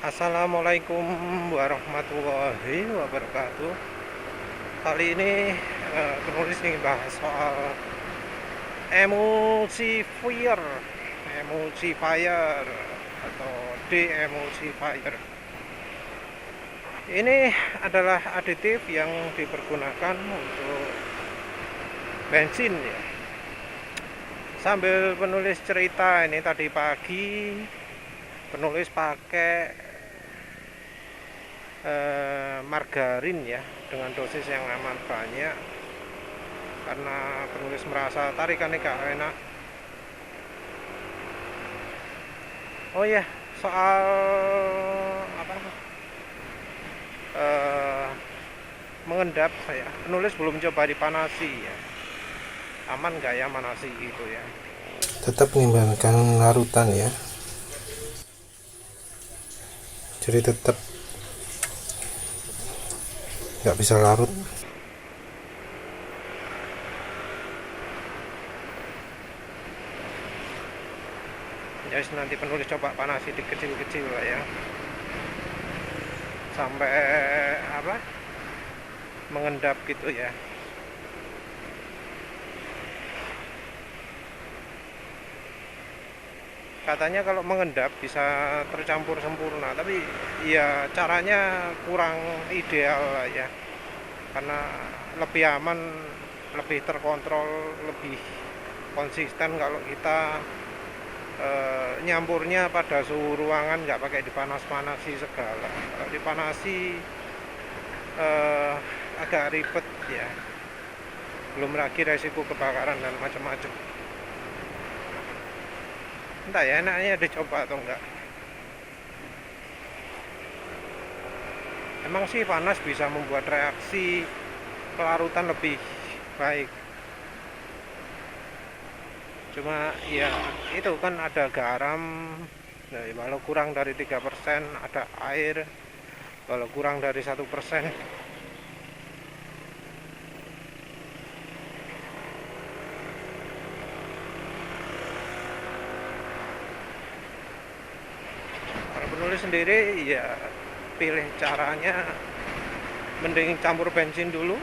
Assalamualaikum warahmatullahi wabarakatuh. Kali ini penulis ingin bahas soal emulsifier, emulsifier atau demulsifier. Ini adalah aditif yang dipergunakan untuk bensin ya. Sambil penulis cerita ini tadi pagi penulis pakai margarin ya dengan dosis yang aman banyak karena penulis merasa tarikannya gak enak. Oh ya, soal apa mengendap, saya penulis belum coba dipanasi ya, aman gak ya manasi gitu ya. Tetap mengimbangkan larutan ya, jadi tetap nggak bisa larut. Ya nanti penulis coba panasi di kecil-kecil lah ya, sampai mengendap gitu ya. Katanya kalau mengendap bisa tercampur sempurna, tapi ya caranya kurang ideal lah ya, karena lebih aman, lebih terkontrol, lebih konsisten kalau kita nyampurnya pada suhu ruangan, nggak pakai dipanas-panasi segala. Kalau dipanasi agak ribet ya, belum lagi resiko kebakaran dan macam-macam. Entah ya enaknya dicoba atau enggak. Emang sih panas bisa membuat reaksi kelarutan lebih baik, cuma ya itu kan ada garam. Nah, walau kurang dari 3% ada air, walau kurang dari 1%. Kalau penulis sendiri ya pilih caranya mending campur bensin dulu,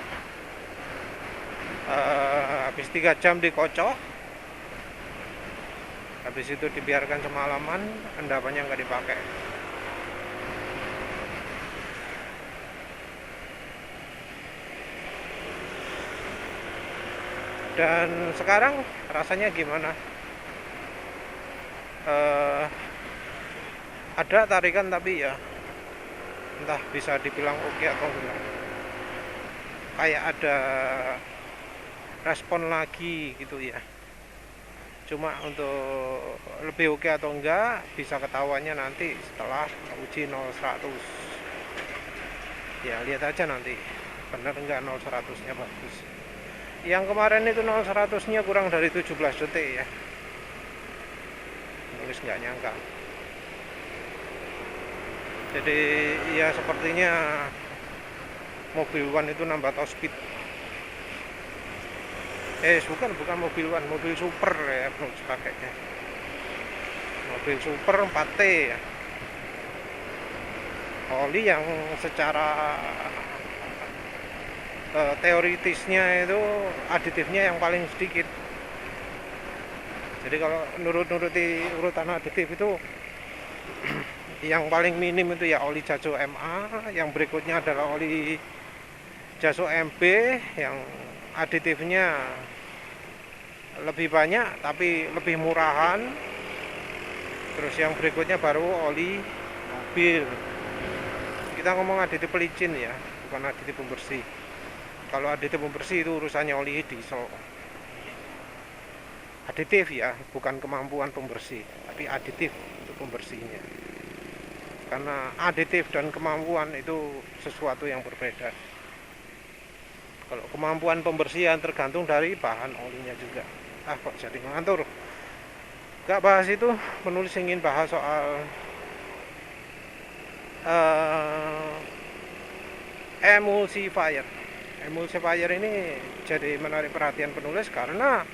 habis 3 jam dikocok, habis itu dibiarkan semalaman, endapannya nggak dipakai. Dan sekarang rasanya gimana? Ada tarikan tapi ya entah bisa dibilang oke atau enggak, kayak ada respon lagi gitu ya. Cuma untuk lebih oke atau enggak bisa ketahuannya nanti setelah uji 0-100 ya. Lihat aja nanti bener enggak 0-100 nya bagus. Yang kemarin itu 0-100 nya kurang dari 17 detik ya, nulis nggak nyangka. Jadi ya sepertinya mobil One itu nambah top speed. Bukan mobil One, mobil super ya penulis pakainya. Mobil super 4T ya. Oli yang secara teoritisnya itu aditifnya yang paling sedikit. Jadi kalau nuruti urutan aditif itu yang paling minim itu ya oli Jaso MA, yang berikutnya adalah oli Jaso MB yang aditifnya lebih banyak tapi lebih murahan. Terus yang berikutnya baru oli mobil. Kita ngomong aditif pelicin ya, bukan aditif pembersih. Kalau aditif pembersih itu urusannya oli diesel. Aditif ya, bukan kemampuan pembersih, tapi aditif untuk pembersihnya. Karena aditif dan kemampuan itu sesuatu yang berbeda. Kalau kemampuan pembersihan tergantung dari bahan olinya juga. Kok jadi ngantur. Gak bahas itu, penulis ingin bahas soal emulsifier. Emulsifier ini jadi menarik perhatian penulis karena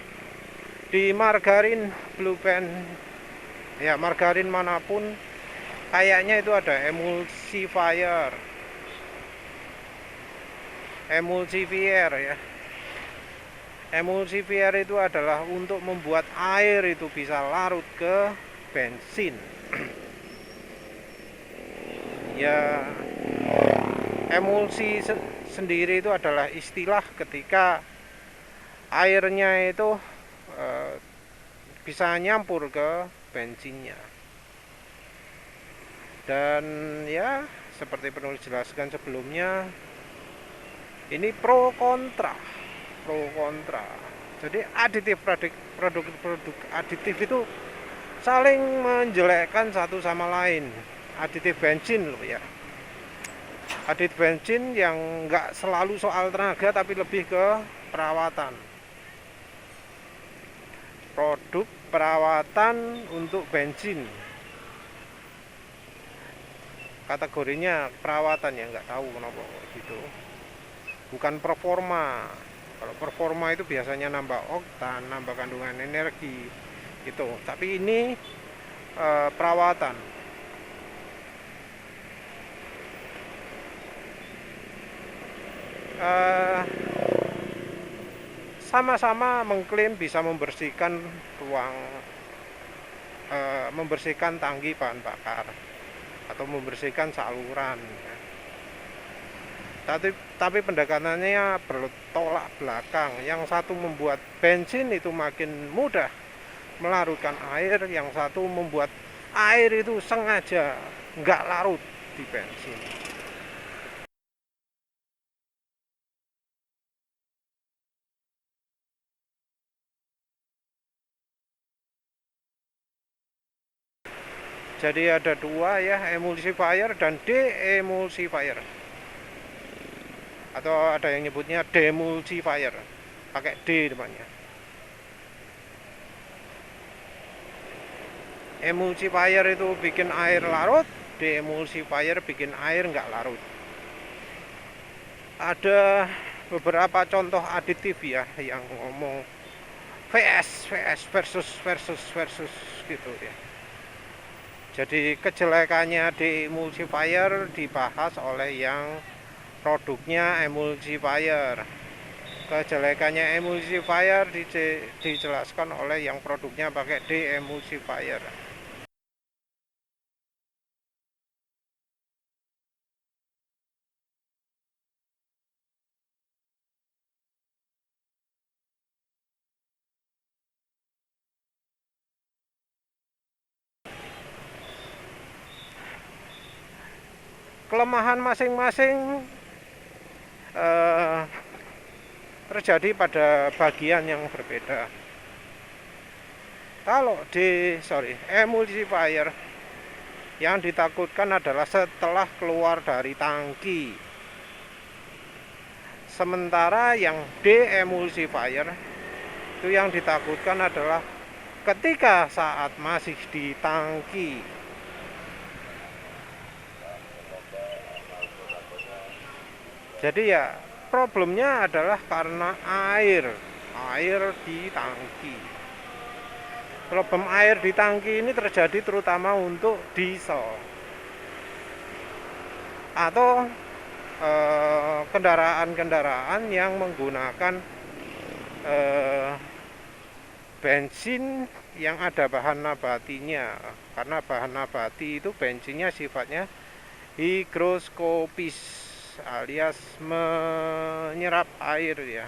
di margarin Blue Band ya, margarin manapun kayaknya itu ada emulsifier ya. Emulsifier itu adalah untuk membuat air itu bisa larut ke bensin. Ya, emulsi sendiri itu adalah istilah ketika airnya itu bisa nyampur ke bensinnya. Dan ya, seperti penulis jelaskan sebelumnya, ini pro kontra. Jadi produk aditif itu saling menjelekkan satu sama lain. Aditif bensin loh ya, aditif bensin yang nggak selalu soal tenaga tapi lebih ke perawatan, produk perawatan untuk bensin, kategorinya perawatan ya, nggak tahu kenapa gitu, bukan performa. Kalau performa itu biasanya nambah oktan, nambah kandungan energi gitu, tapi ini perawatan. Sama-sama mengklaim bisa membersihkan ruang, membersihkan tangki bahan bakar atau membersihkan saluran. Tapi pendekatannya bertolak belakang. Yang satu membuat bensin itu makin mudah melarutkan air, yang satu membuat air itu sengaja nggak larut di bensin. Jadi ada dua ya, emulsifier dan de-emulsifier, atau ada yang nyebutnya demulsifier, pakai D depannya. Emulsifier itu bikin air larut, de-emulsifier bikin air nggak larut. Ada beberapa contoh aditif ya yang ngomong VS versus gitu ya. Jadi kejelekannya de-emulsifier dibahas oleh yang produknya emulsifier. Kejelekannya emulsifier dijelaskan oleh yang produknya pakai de-emulsifier. Kelemahan masing-masing terjadi pada bagian yang berbeda. Kalau emulsifier yang ditakutkan adalah setelah keluar dari tangki. Sementara yang de-emulsifier itu yang ditakutkan adalah ketika saat masih di tangki. Jadi ya problemnya adalah karena air di tangki. Problem air di tangki ini terjadi terutama untuk diesel atau kendaraan-kendaraan yang menggunakan bensin yang ada bahan nabatinya, karena bahan nabati itu bensinnya sifatnya higroskopis alias menyerap air ya.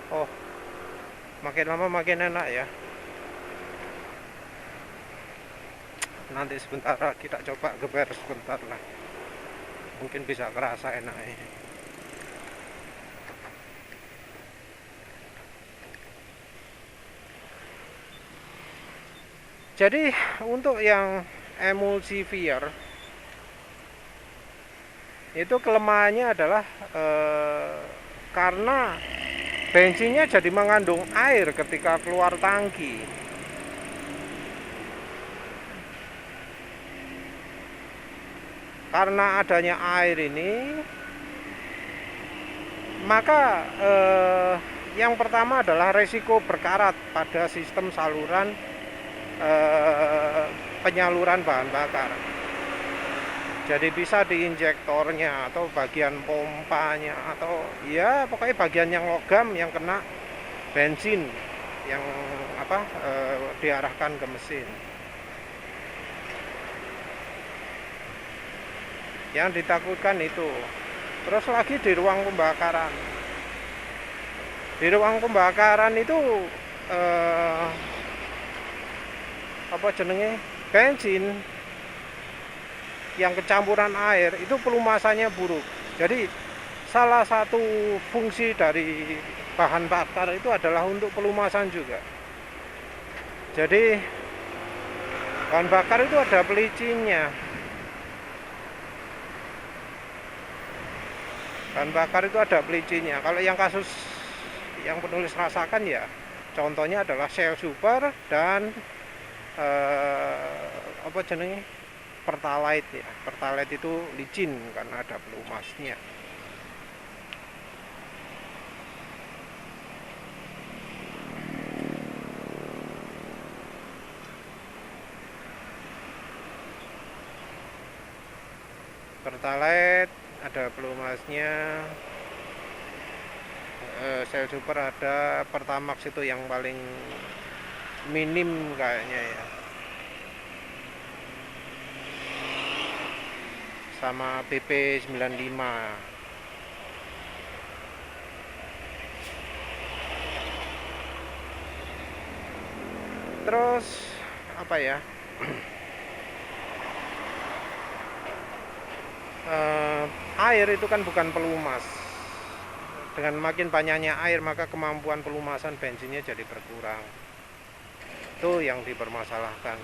Oh, makin lama makin enak ya. Nanti sebentar kita coba geber sebentar lah, mungkin bisa kerasa enaknya. Jadi untuk yang emulsifier itu kelemahannya adalah karena bensinnya jadi mengandung air ketika keluar tangki. Karena adanya air ini, maka Yang pertama adalah resiko berkarat pada sistem saluran penyaluran bahan bakar. Jadi bisa di injektornya atau bagian pompanya atau ya pokoknya bagian yang logam yang kena bensin yang diarahkan ke mesin. Yang ditakutkan itu. Terus lagi di ruang pembakaran. Di ruang pembakaran itu bensin yang kecampuran air itu pelumasannya buruk. Jadi salah satu fungsi dari bahan bakar itu adalah untuk pelumasan juga. Jadi bahan bakar itu ada pelicinnya. Bahan bakar itu ada pelicinnya. Kalau yang kasus yang penulis rasakan ya contohnya adalah Shell Super dan Pertalite ya. Pertalite itu licin karena ada pelumasnya. Pertalite ada pelumasnya. Shell Super ada, Pertamax itu yang paling minim kayaknya ya, sama PP 95. Terus apa ya, air itu kan bukan pelumas. Dengan makin banyaknya air maka kemampuan pelumasan bensinnya jadi berkurang. Itu yang dipermasalahkan.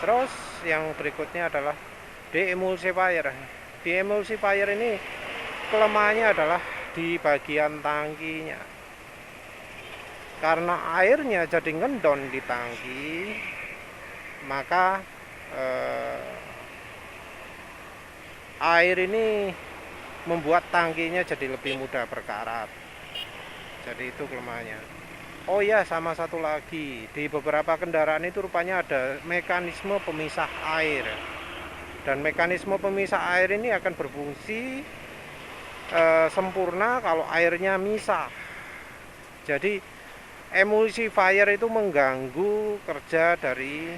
Terus yang berikutnya adalah demulsifier. Demulsifier ini kelemahannya adalah di bagian tangkinya. Karena airnya jadi ngendon di tangki, maka air ini membuat tangkinya jadi lebih mudah berkarat. Jadi itu kelemahannya. Oh ya, sama satu lagi, di beberapa kendaraan itu rupanya ada mekanisme pemisah air. Dan mekanisme pemisah air ini akan berfungsi sempurna kalau airnya misah. Jadi emulsifier itu mengganggu kerja dari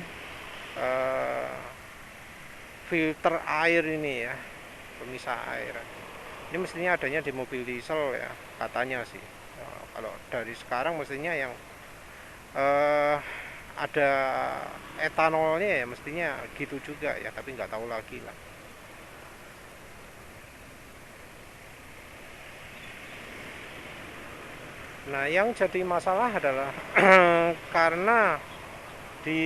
filter air ini ya, pemisah air. Ini mestinya adanya di mobil diesel ya, katanya sih. Kalau dari sekarang mestinya yang ada etanolnya ya mestinya gitu juga ya, tapi nggak tahu lagi lah. Nah, yang jadi masalah adalah karena di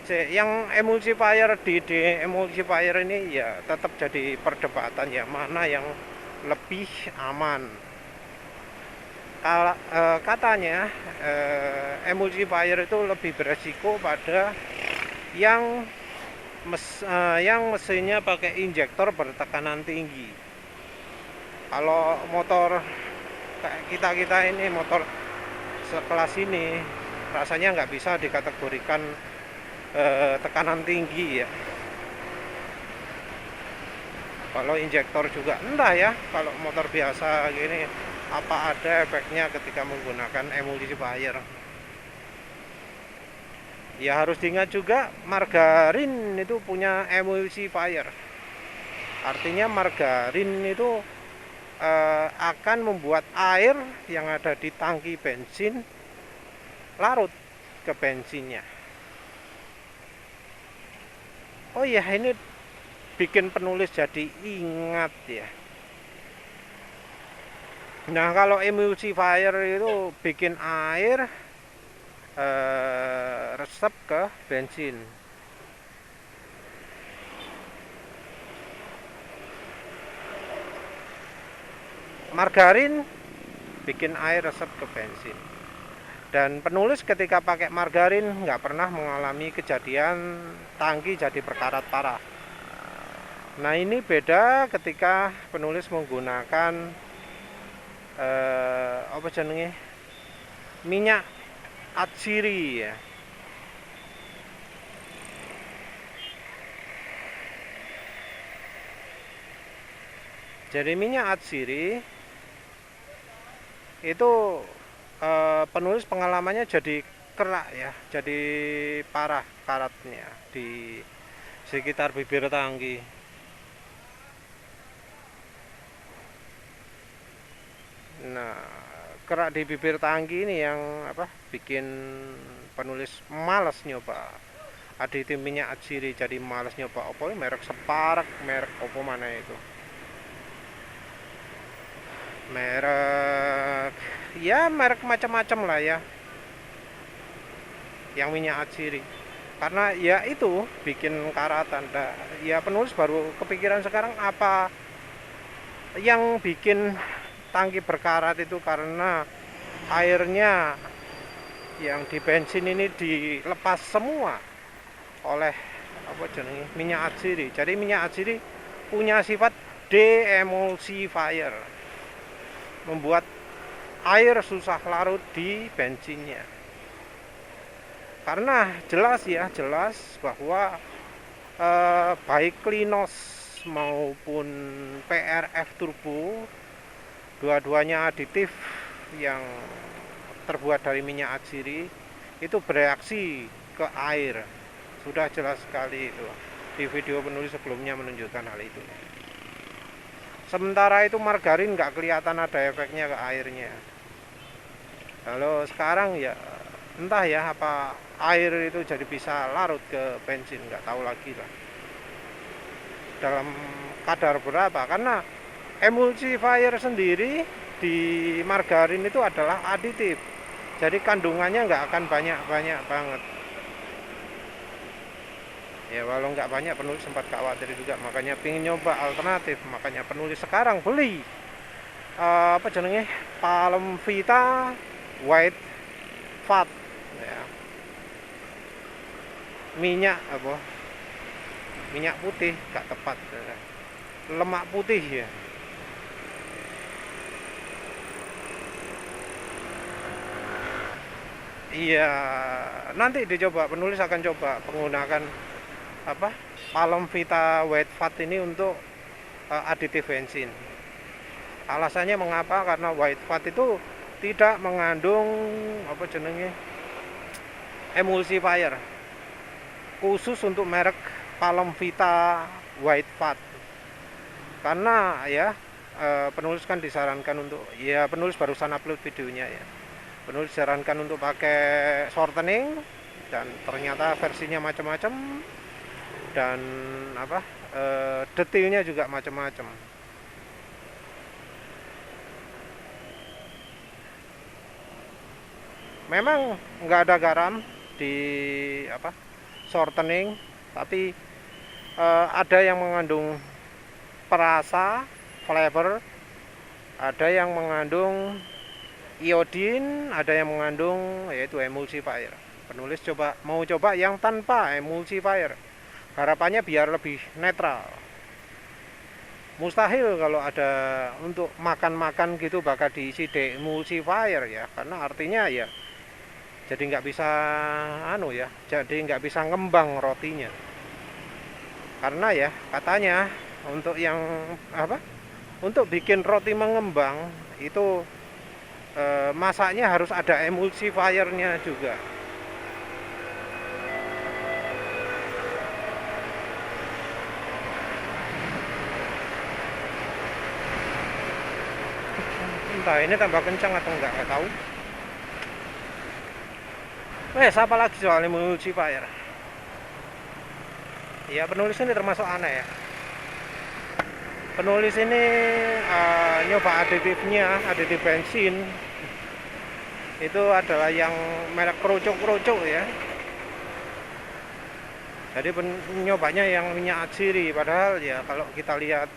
yang emulsifier di emulsifier ini ya tetap jadi perdebatan ya, mana yang lebih aman. Katanya emulsifier itu lebih beresiko pada yang mesinnya pakai injektor bertekanan tinggi. Kalau motor kayak kita ini, motor sekelas ini rasanya nggak bisa dikategorikan tekanan tinggi ya. Kalau injektor juga entah ya, kalau motor biasa gini apa ada efeknya ketika menggunakan emulsifier. Ya harus diingat juga margarin itu punya emulsifier. Artinya margarin itu akan membuat air yang ada di tangki bensin larut ke bensinnya. Oh ya, ini bikin penulis jadi ingat ya. Nah, kalau emulsifier itu bikin air resep ke bensin. Margarin bikin air resep ke bensin. Dan penulis ketika pakai margarin nggak pernah mengalami kejadian tangki jadi berkarat parah. Nah ini beda ketika penulis menggunakan apa jenenge, minyak atsiri ya. Jadi minyak atsiri itu penulis pengalamannya jadi kerak ya, jadi parah karatnya di sekitar bibir tangki. Nah, kerak di bibir tangki ini yang bikin penulis malas nyoba aditif minyak atsiri, jadi malas nyoba opo merek Separak, merek opo mana itu, merek macam-macam lah ya yang minyak atsiri, karena ya itu bikin karatan. Ya penulis baru kepikiran sekarang apa yang bikin tangki berkarat itu karena airnya yang di bensin ini dilepas semua oleh minyak atsiri. Jadi minyak atsiri punya sifat de-emulsifier, membuat air susah larut di bensinnya. Karena jelas bahwa baik Klinos maupun PRF Turbo dua-duanya aditif yang terbuat dari minyak atsiri itu bereaksi ke air. Sudah jelas sekali itu. Di video penulis sebelumnya menunjukkan hal itu. Sementara itu margarin nggak kelihatan ada efeknya ke airnya. Kalau sekarang ya entah ya apa air itu jadi bisa larut ke bensin, nggak tahu lagi lah dalam kadar berapa, karena emulsifier sendiri di margarin itu adalah aditif, jadi kandungannya nggak akan banyak banget ya. Walau nggak banyak, penulis sempat khawatir juga, makanya pingin nyoba alternatif, makanya penulis sekarang beli Palm Vita White Fat ya. Minyak putih, gak tepat, lemak putih ya. Iya, nanti dicoba, penulis akan coba menggunakan Palm Vita White Fat ini untuk aditif bensin. Alasannya mengapa? Karena white fat itu tidak mengandung emulsifier, khusus untuk merek Palm Vita White Fat. Karena ya penulis kan disarankan untuk, ya penulis barusan upload videonya ya, penulis disarankan untuk pakai shortening, dan ternyata versinya macam-macam, dan detailnya juga macam-macam. Memang nggak ada garam di shortening, tapi ada yang mengandung perasa, flavor, ada yang mengandung iodin, ada yang mengandung yaitu emulsifier. Penulis mau coba yang tanpa emulsifier, harapannya biar lebih netral. Mustahil kalau ada untuk makan gitu bakal diisi demulsifier ya, karena artinya ya jadi nggak bisa jadi nggak bisa ngembang rotinya. Karena ya katanya untuk yang untuk bikin roti mengembang itu masaknya harus ada emulsifiernya juga. Entah ini tambah kencang atau nggak tahu. Apa lagi soal emulsifier? Ya penulis ini termasuk aneh ya. Penulis ini nyoba aditif bensin itu adalah yang merek kerucuk ya. Jadi nyobanya yang minyak atsiri, padahal ya kalau kita lihat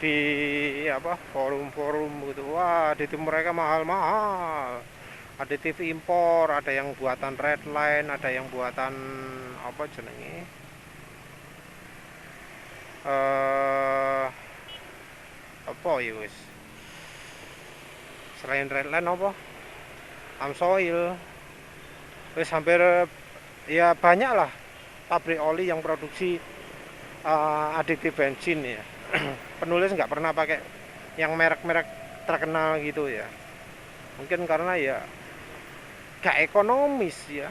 di forum gitu, wah aditif mereka mahal-mahal. aditif impor, ada yang buatan Redline, ada yang buatan apa jenenge apa ya wis, selain Redline apa Amsoil, wis hampir ya banyak lah pabrik oli yang produksi aditif bensin ya. Penulis nggak pernah pakai yang merek-merek terkenal gitu ya, mungkin karena ya gak ekonomis ya,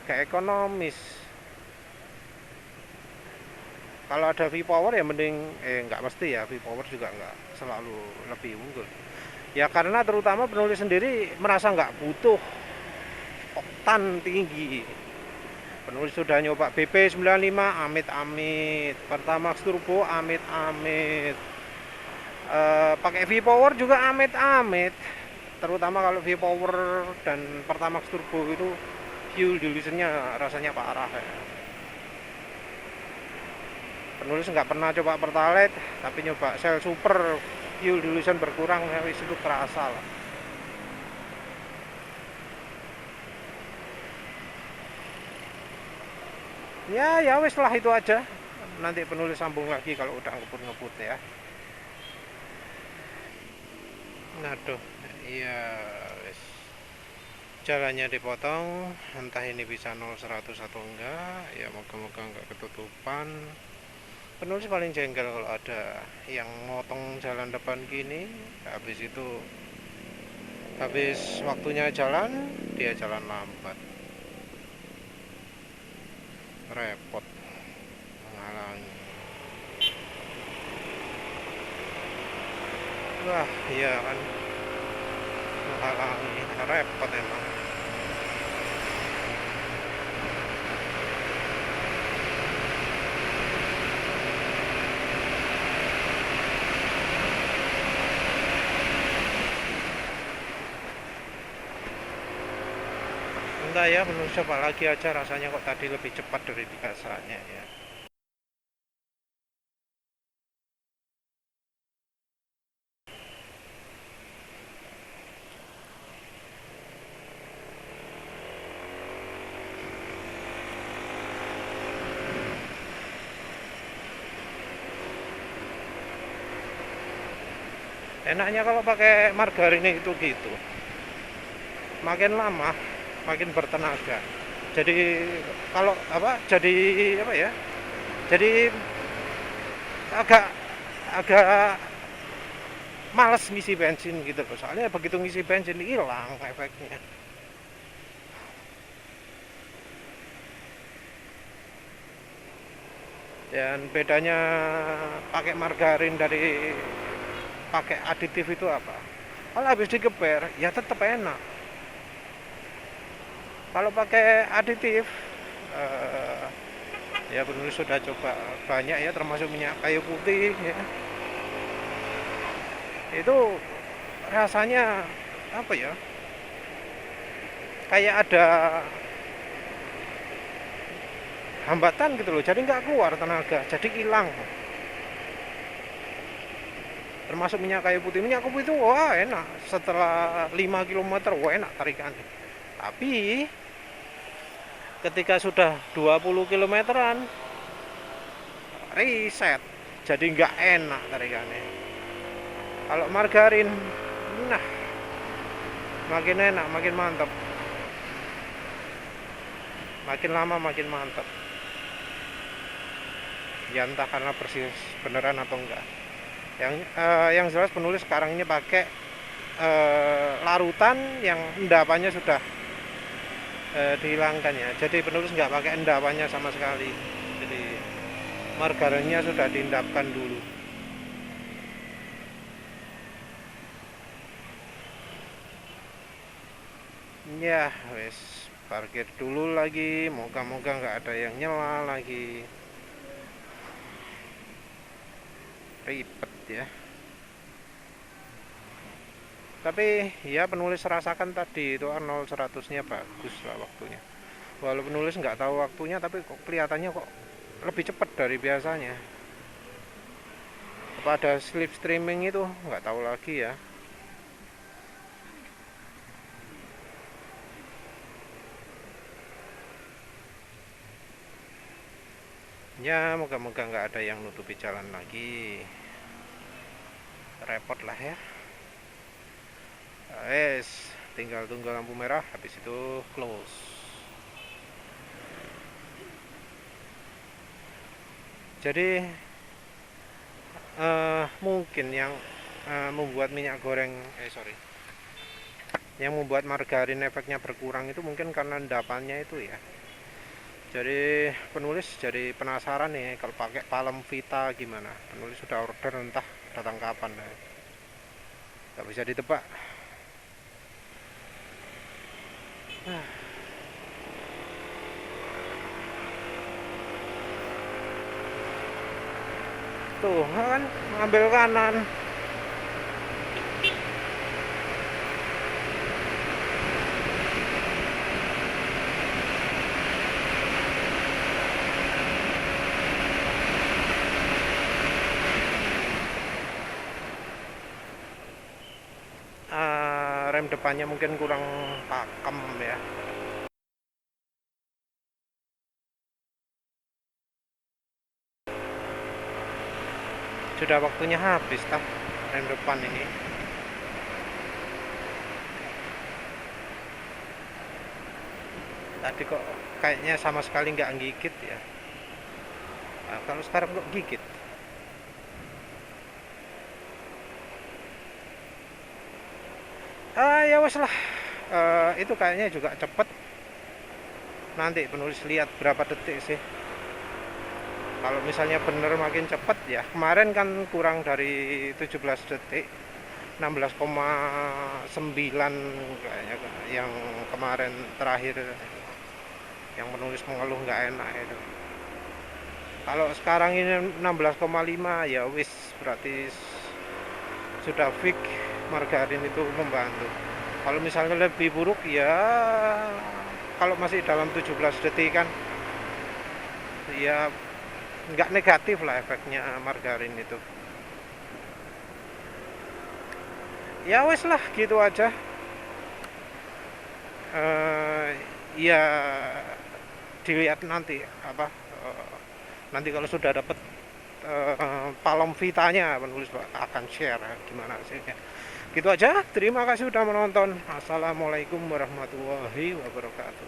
gak ekonomis. Kalau ada V-Power ya mending nggak mesti ya, V-Power juga nggak selalu lebih unggul ya, karena terutama penulis sendiri merasa nggak butuh oktan tinggi. Penulis sudah nyoba BP95 amit-amit, Pertamax Turbo amit-amit, pakai V-Power juga amit-amit, terutama kalau V-Power dan Pertamax Turbo itu fuel dilutionnya rasanya parah ya. Penulis nggak pernah coba Pertalite, tapi nyoba Shell Super, fuel dilution berkurang ya, itu kerasa lah. Ya wis lah, itu aja. Nanti penulis sambung lagi kalau udah ngebut-ngebut ya. Naduh, iya wis. Jalannya dipotong, entah ini bisa 0-100 atau enggak. Ya moga-moga enggak ketutupan. Penulis paling jengkel kalau ada yang motong jalan depan gini, habis waktunya jalan, dia jalan lambat. Repot, menghalangi. Wah iya kan, menghalangi, repot emang. Entah ya, penulis coba lagi aja, rasanya kok tadi lebih cepat dari biasanya ya. Enaknya kalau pakai margarin itu gitu, makin lama makin bertenaga. Jadi kalau jadi apa ya, jadi agak agak males ngisi bensin gitu loh, soalnya begitu ngisi bensin hilang efeknya. Dan bedanya pakai margarin dari pakai aditif itu apa? Kalau habis digeber ya tetap enak. Kalau pakai aditif ya penulis sudah coba banyak ya, termasuk minyak kayu putih ya, itu rasanya apa ya, kayak ada hambatan gitu loh, jadi nggak keluar tenaga, jadi hilang. Termasuk minyak kayu putih itu wah enak, setelah 5 km wah enak tarikannya. Tapi ketika sudah 20 kilometeran reset, jadi nggak enak tarikannya. Kalau margarin, nah makin enak, makin mantap, makin lama makin mantap ya, entah karena persis beneran atau enggak. Yang jelas penulis sekarang ini pakai larutan yang endapannya sudah dihilangkan ya, jadi penulis nggak pakai endapannya sama sekali, jadi margarinnya sudah diendapkan dulu. Ya wes, parkir dulu lagi, moga-moga nggak ada yang nyela lagi, ribet ya. Tapi ya penulis rasakan tadi itu 0-100-nya bagus lah waktunya, walaupun penulis nggak tahu waktunya, tapi kok kelihatannya kok lebih cepat dari biasanya. Apa ada slip streaming itu nggak tahu lagi ya. Ya moga-moga nggak ada yang nutupi jalan lagi, repot lah ya. Tinggal tunggu lampu merah, habis itu close. Jadi mungkin yang membuat minyak goreng yang membuat margarin efeknya berkurang itu mungkin karena endapannya itu ya. Jadi penulis jadi penasaran nih kalau pakai Palem Vita gimana. Penulis sudah order, entah datang kapan. Gak bisa ditebak. Tuh kan ngambil kanan. Rem depannya mungkin kurang pakem ya. Sudah waktunya habis tah rem depan ini. Tadi kok kayaknya sama sekali nggak gigit ya. Nah, kalau sekarang kok gigit. Ya wes lah. Itu kayaknya juga cepet. Nanti penulis lihat berapa detik sih. Kalau misalnya bener makin cepet ya. Kemarin kan kurang dari 17 detik. 16,9 kayaknya yang kemarin terakhir yang penulis mengeluh nggak enak itu. Kalau sekarang ini 16,5 ya wis berarti sudah fix margarin itu membantu. Kalau misalnya lebih buruk ya kalau masih dalam 17 detik kan ya nggak negatif lah efeknya margarin itu. Ya wes lah gitu aja. Ya dilihat nanti apa nanti kalau sudah dapat Palem Vitanya penulis akan share gimana hasilnya. Gitu aja, terima kasih sudah menonton. Assalamualaikum warahmatullahi wabarakatuh.